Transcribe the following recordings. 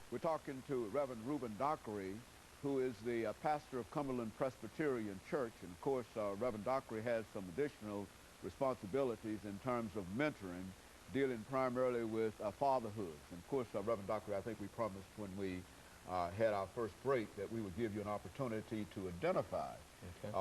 We're talking to Reverend Reuben Dockery, who is the pastor of Cumberland Presbyterian Church. And of course, Reverend Dockery has some additional responsibilities in terms of mentoring, dealing primarily with fatherhood. And of course, Reverend Dockery, I think we promised when we had our first break that we would give you an opportunity to identify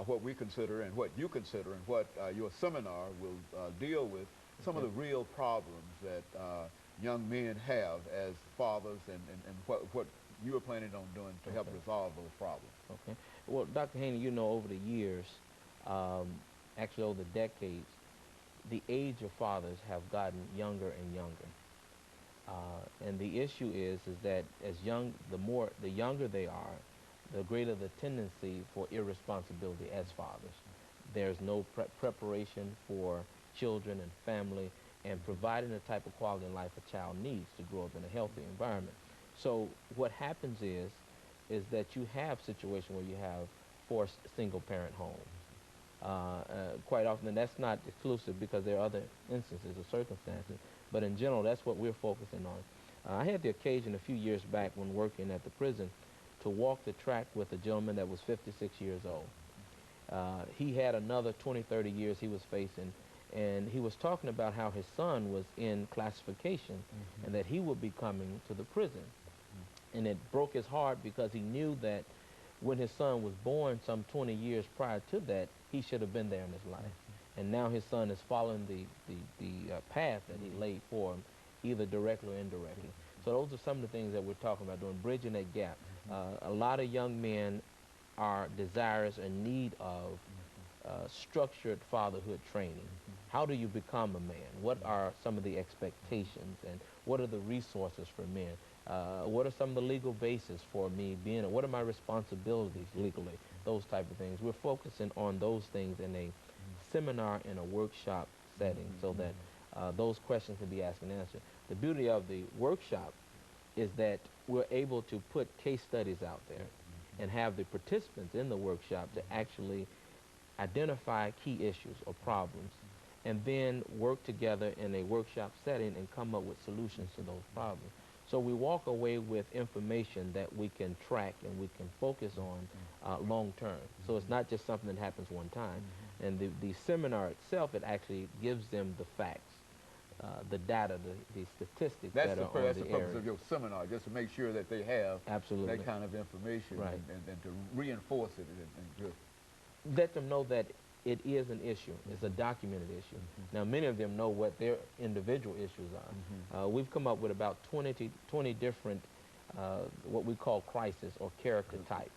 what we consider and what you consider and what your seminar will deal with, some of the real problems that young men have as fathers, and what you are planning on doing to help resolve those problems. Okay. Well, Dr. Haney, you know, over the years, actually over the decades, the age of fathers have gotten younger and younger. And the issue is that the younger they are, the greater the tendency for irresponsibility as fathers. There's no preparation for children and family and providing the type of quality in life a child needs to grow up in a healthy environment. So what happens is that you have situations where you have forced single-parent homes. Quite often, and that's not exclusive because there are other instances or circumstances, but in general, that's what we're focusing on. I had the occasion a few years back when working at the prison to walk the track with a gentleman that was 56 years old. He had another 20, 30 years he was facing, and he was talking about how his son was in classification and that he would be coming to the prison. And it broke his heart because he knew that when his son was born some 20 years prior to that, he should have been there in his life. And now his son is following the path that he laid for him, either directly or indirectly. So those are some of the things that we're talking about doing, bridging that gap. A lot of young men are desirous and need of structured fatherhood training. How do you become a man? What are some of the expectations, and what are the resources for men? What are some of the legal basis for me being, what are my responsibilities legally? Those type of things. We're focusing on those things in a seminar and a workshop setting so that those questions can be asked and answered. The beauty of the workshop is that we're able to put case studies out there and have the participants in the workshop to actually identify key issues or problems and then work together in a workshop setting and come up with solutions to those problems. So we walk away with information that we can track and we can focus on long term. So it's not just something that happens one time. And the seminar itself, it actually gives them the facts, the data, the statistics that are on the area. That's the purpose of your seminar, just to make sure that they have absolutely that kind of information, right, and to reinforce it and let them know that it is an issue. It's a documented issue. Now, many of them know what their individual issues are. We've come up with about 20 different what we call crisis or character types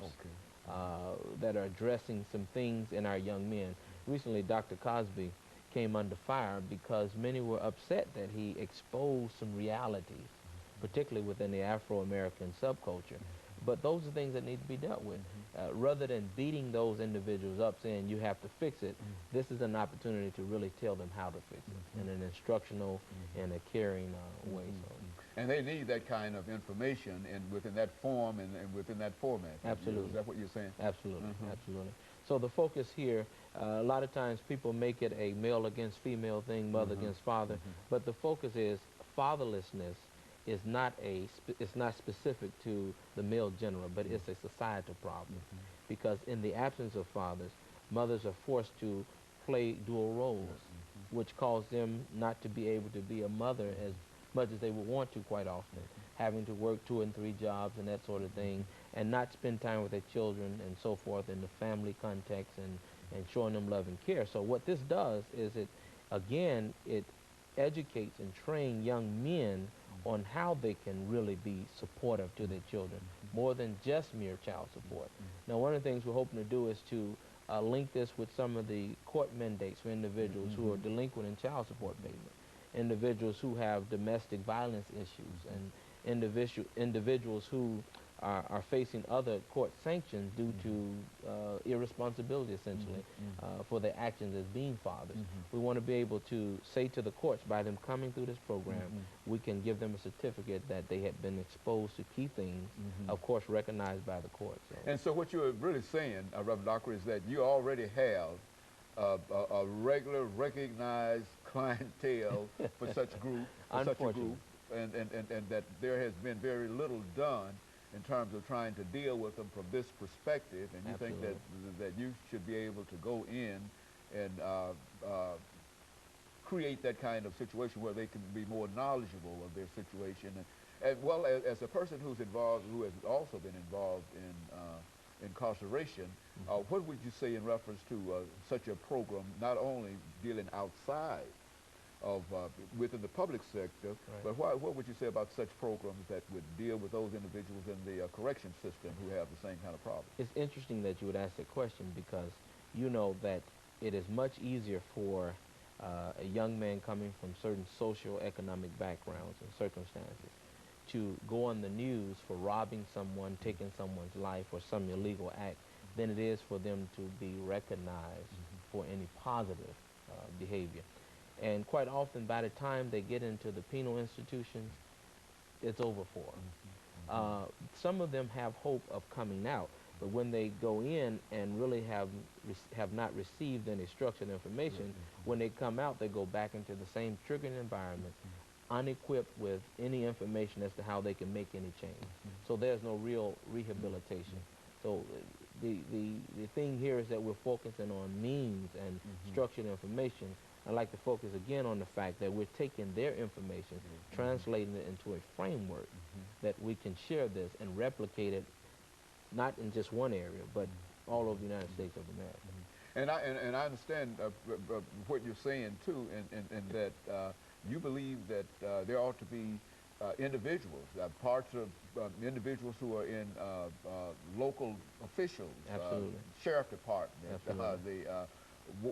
that are addressing some things in our young men. Recently, Dr. Cosby came under fire because many were upset that he exposed some realities, particularly within the Afro-American subculture. But those are things that need to be dealt with. Rather than beating those individuals up saying you have to fix it, this is an opportunity to really tell them how to fix it in an instructional and a caring way. So. And they need that kind of information within that form and within that format. Absolutely. Is that what you're saying? Absolutely, absolutely. So the focus here, a lot of times people make it a male against female thing, mother against father, but the focus is fatherlessness is not it's not specific to the male gender, but it's a societal problem. Because in the absence of fathers, mothers are forced to play dual roles, which cause them not to be able to be a mother as much as they would want to quite often, having to work 2 and 3 jobs and that sort of thing, and not spend time with their children and so forth in the family context and showing them love and care. So what this does is it educates and trains young men on how they can really be supportive to their children, more than just mere child support. Now, one of the things we're hoping to do is to link this with some of the court mandates for individuals who are delinquent in child support payment, individuals who have domestic violence issues, and individuals who are facing other court sanctions due to irresponsibility, essentially, for their actions as being fathers. We want to be able to say to the courts, by them coming through this program, we can give them a certificate that they had been exposed to key things, of course, recognized by the courts. So. And so what you're really saying, Reverend Dockery, is that you already have a regular, recognized clientele for such a group, and that there has been very little done in terms of trying to deal with them from this perspective, and you Absolutely. think that you should be able to go in and create that kind of situation where they can be more knowledgeable of their situation, and well, as a person who's involved, who has also been involved in incarceration, what would you say in reference to such a program, not only dealing outside of within the public sector, Right. but what would you say about such programs that would deal with those individuals in the correction system who have the same kind of problem? It's interesting that you would ask that question because you know that it is much easier for a young man coming from certain socio-economic backgrounds and circumstances to go on the news for robbing someone, taking someone's life, or some illegal act than it is for them to be recognized for any positive behavior. And quite often, by the time they get into the penal institutions, it's over for them. Some of them have hope of coming out, but when they go in and really have not received any structured information, when they come out, they go back into the same triggering environment, unequipped with any information as to how they can make any change. So there's no real rehabilitation. So the thing here is that we're focusing on means and structured information. I'd like to focus again on the fact that we're taking their information, translating it into a framework that we can share this and replicate it, not in just one area, but all over the United States of America. And I understand what you're saying too, in that you believe that there ought to be individuals, parts of individuals who are in local officials, Absolutely. sheriff department, Absolutely.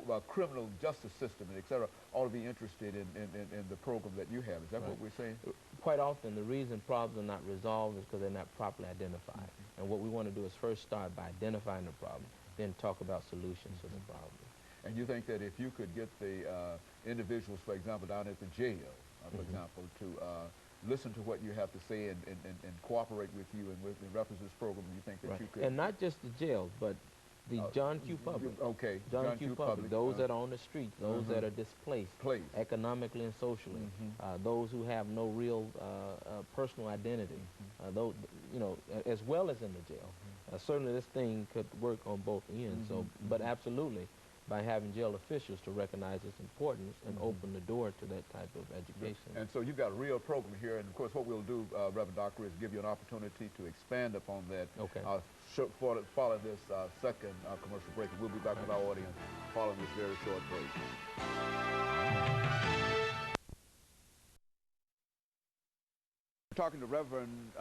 the criminal justice system, and et cetera, ought to be interested in the program that you have. Is that Right. what we're saying? Quite often, the reason problems are not resolved is because they're not properly identified. And what we want to do is first start by identifying the problem, then talk about solutions to the problem. And you think that if you could get the individuals, for example, down at the jail, for example, to listen to what you have to say and cooperate with you and with in reference to this program, you think that Right. you could... And not just the jails, but the John Q. Public. Okay. John Q. Public. Those that are on the streets, those that are displaced economically and socially, those who have no real personal identity, those, you know, as well as in the jail. Certainly this thing could work on both ends. So, but absolutely, by having jail officials to recognize its importance and open the door to that type of education. And so you've got a real program here, and of course what we'll do, Reverend Doctor, is give you an opportunity to expand upon that. Okay. Following this second commercial break, and we'll be back with our audience following this very short break. We're talking to Reverend